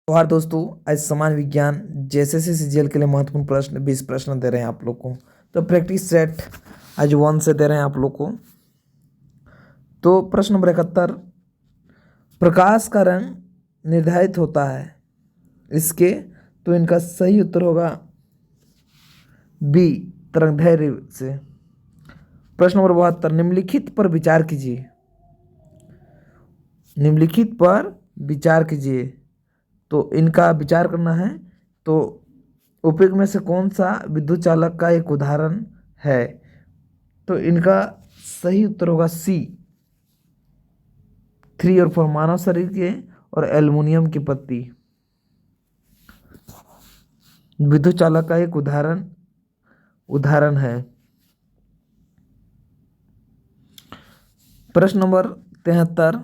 जोहार दोस्तों। आज समान विज्ञान जेएसएससी सीजीएल के लिए महत्वपूर्ण प्रश्न 20 प्रश्न दे रहे हैं आप लोग को। तो प्रैक्टिस सेट आज 1 से दे रहे हैं आप लोग को। तो प्रश्न नंबर 71, प्रकाश का रंग निर्धारित होता है इसके, तो इनका सही उत्तर होगा बी, तरंगदैर्घ्य से। प्रश्न नंबर 72, निम्नलिखित पर विचार कीजिए। निम्नलिखित पर विचार कीजिए, तो इनका विचार करना है। तो उपयुक्त में से कौन सा विद्युत चालक का एक उदाहरण है? तो इनका सही उत्तर होगा सी, 3 और 4, मानव शरीर के और एल्युमिनियम की पत्ती विद्युत चालक का एक उदाहरण है। प्रश्न नंबर 73,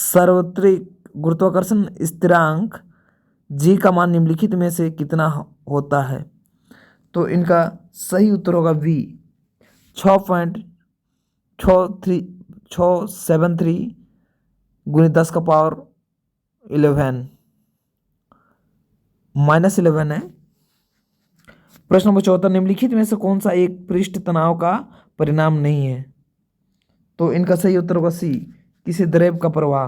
सार्वत्रिक गुरुत्वाकर्षण स्थिरांक जी का मान निम्नलिखित में से कितना होता है? तो इनका सही उत्तर होगा बी, 6.673 गुणित 10 का पावर 11 -11 है। प्रश्न नंबर 74, निम्नलिखित में से कौन सा एक पृष्ठ तनाव का परिणाम नहीं है? तो इनका सही उत्तर होगा सी, किसी द्रव्य का प्रवाह।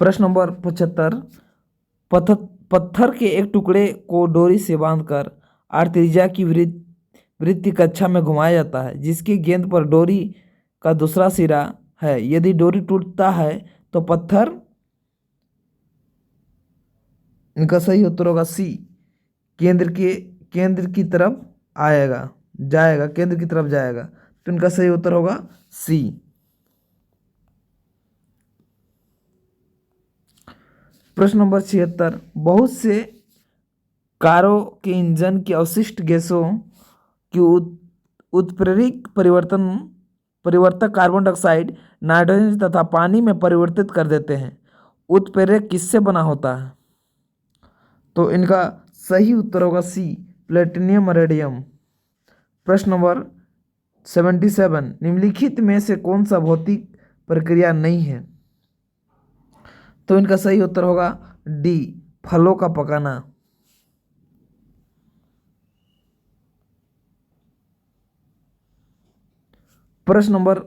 प्रश्न नंबर 75, पत्थर के एक टुकड़े को डोरी से बांधकर त्रिज्या की वृत्तीय कक्षा में घुमाया जाता है, जिसकी गेंद पर डोरी का दूसरा सिरा है। यदि डोरी टूटता है तो पत्थर, इनका सही उत्तर होगा सी, केंद्र की तरफ जाएगा, केंद्र की तरफ जाएगा। तो इनका सही उत्तर होगा सी। प्रश्न नंबर 76, बहुत से कारों के इंजन की अवशिष्ट गैसों की उत्प्रेरक परिवर्तक कार्बन डाइऑक्साइड, नाइट्रोजन तथा पानी में परिवर्तित कर देते हैं। उत्प्रेरक किससे बना होता है? तो इनका सही उत्तर होगा सी, प्लेटिनम रेडियम। प्रश्न नंबर 77, निम्नलिखित में से कौन सा भौतिक प्रक्रिया नहीं है? तो इनका सही उत्तर होगा डी, फलों का पकाना। प्रश्न नंबर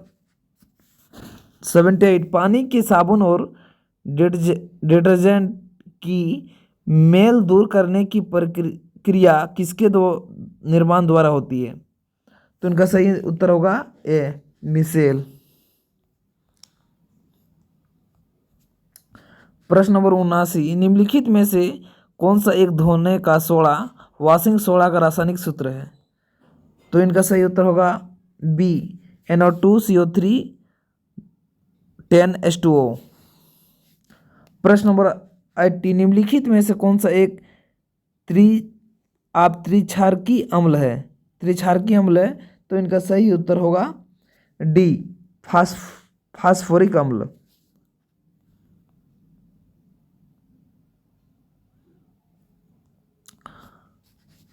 78, पानी के साबुन और डिटर्जेंट की मेल दूर करने की प्रक्रिया किसके निर्माण द्वारा होती है? तो इनका सही उत्तर होगा ए, मिसेल। प्रश्न नंबर 79, निम्नलिखित में से कौन सा एक धोने का सोडा वॉशिंग सोडा का रासायनिक सूत्र है? तो इनका सही उत्तर होगा बी, NO2CO3 10H2O। प्रश्न नंबर 80, निम्नलिखित में से कौन सा एक त्रिक्षारकी अम्ल है? त्रिक्षारकी अम्ल है, तो इनका सही उत्तर होगा डी, फास्फोरिक अम्ल।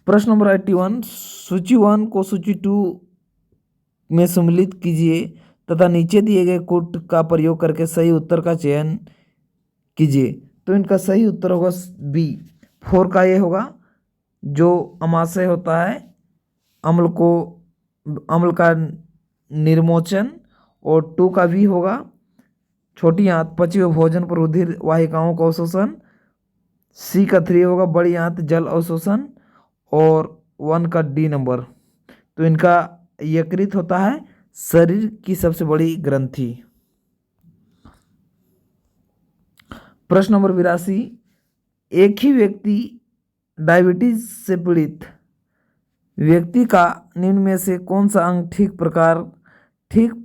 प्रश्न नंबर 81, सूची 1 को सूची 2 में सम्मिलित कीजिए तथा नीचे दिए गए कूट का प्रयोग करके सही उत्तर का चयन कीजिए। तो इनका सही उत्तर होगा बी, 4 का ये होगा, जो अमाशय होता है अम्ल का निर्मोचन, और 2 का भी होगा, छोटी आंत पचे हुए भोजन पर रुधिर वाहिकाओं का अवशोषण। सी का 3 होगा, बड़ी आंत जल अवशोषण। और 1 का डी नंबर, तो इनका यकृत होता है शरीर की सबसे बड़ी ग्रंथि। प्रश्न नंबर 82, एक ही व्यक्ति डायबिटीज से पीड़ित व्यक्ति का निम्न में से कौन सा अंग ठीक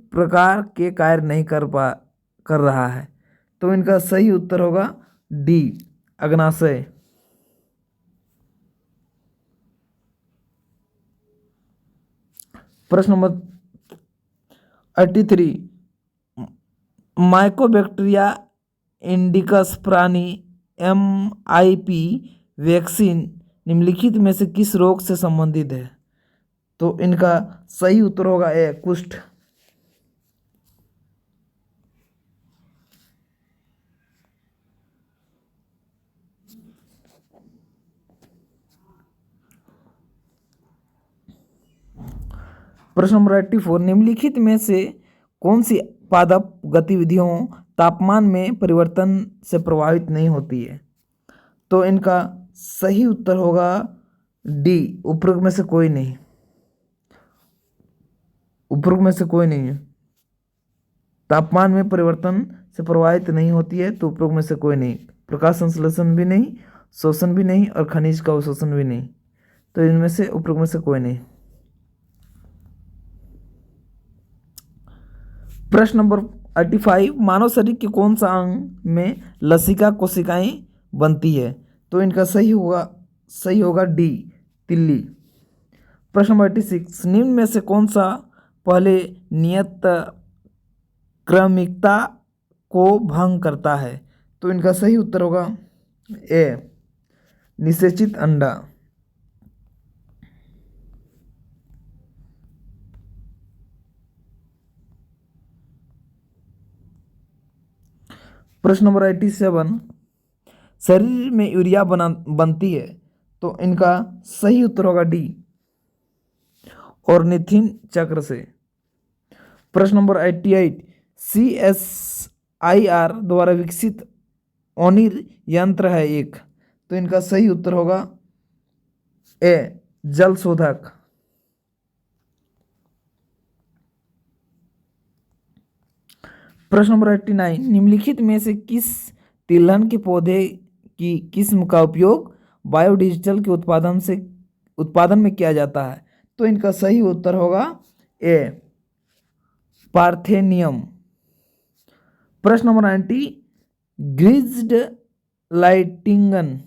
प्रकार के कार्य नहीं कर रहा है? तो इनका सही उत्तर होगा डी, अग्नाशय। प्रश्न नंबर 83, माइकोबैक्टीरिया इंडिकस प्राणी MIP वैक्सीन निम्नलिखित में से किस रोग से संबंधित है? तो इनका सही उत्तर होगा ए, कुष्ठ। प्रश्न नंबर 84, निम्नलिखित में से कौन सी पादप गतिविधियों तापमान में परिवर्तन से प्रभावित नहीं होती है? तो इनका सही उत्तर होगा डी, उपरोक्त में से कोई नहीं। उपरोक्त में से कोई नहीं है, तापमान में परिवर्तन से प्रभावित नहीं होती है, तो उपरोक्त में से कोई नहीं। प्रकाश संश्लेषण भी नहीं, शोषण भी नहीं, और खनिज का अवशोषण भी नहीं, तो इनमें से उपरोक्त में से कोई नहीं। प्रश्न नंबर 85, मानव शरीर के कौन सा अंग में लसिका कोशिकाएं बनती है? तो इनका सही होगा डी, तिल्ली। प्रश्न नंबर 86, निम्न में से कौन सा पहले नियत क्रमिकता को भंग करता है? तो इनका सही उत्तर होगा ए, निषेचित अंडा। प्रश्न नंबर 87, शरीर में यूरिया बनती है, तो इनका सही उत्तर होगा डी, ऑर्निथिन चक्र से। प्रश्न नंबर 88, CSIR द्वारा विकसित ओनिर यंत्र है एक, तो इनका सही उत्तर होगा ए, जल शोधक। प्रश्न नंबर 89, निम्नलिखित में से किस तिलहन के पौधे की किस्म का उपयोग बायोडीजल के उत्पादन में किया जाता है? तो इनका सही उत्तर होगा ए, पार्थेनियम। प्रश्न नंबर 90, ग्रीज्ड लाइटिंगन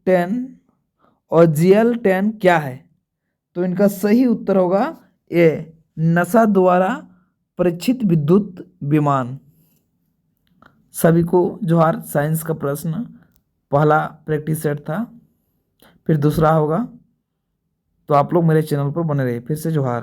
10 और GL10 क्या है? तो इनका सही उत्तर होगा ए, नासा द्वारा परीक्षित विद्युत विमान। सभी को जोहार। साइंस का प्रश्न पहला प्रैक्टिस सेट था, फिर दूसरा होगा, तो आप लोग मेरे चैनल पर बने रहिए। फिर से जोहार।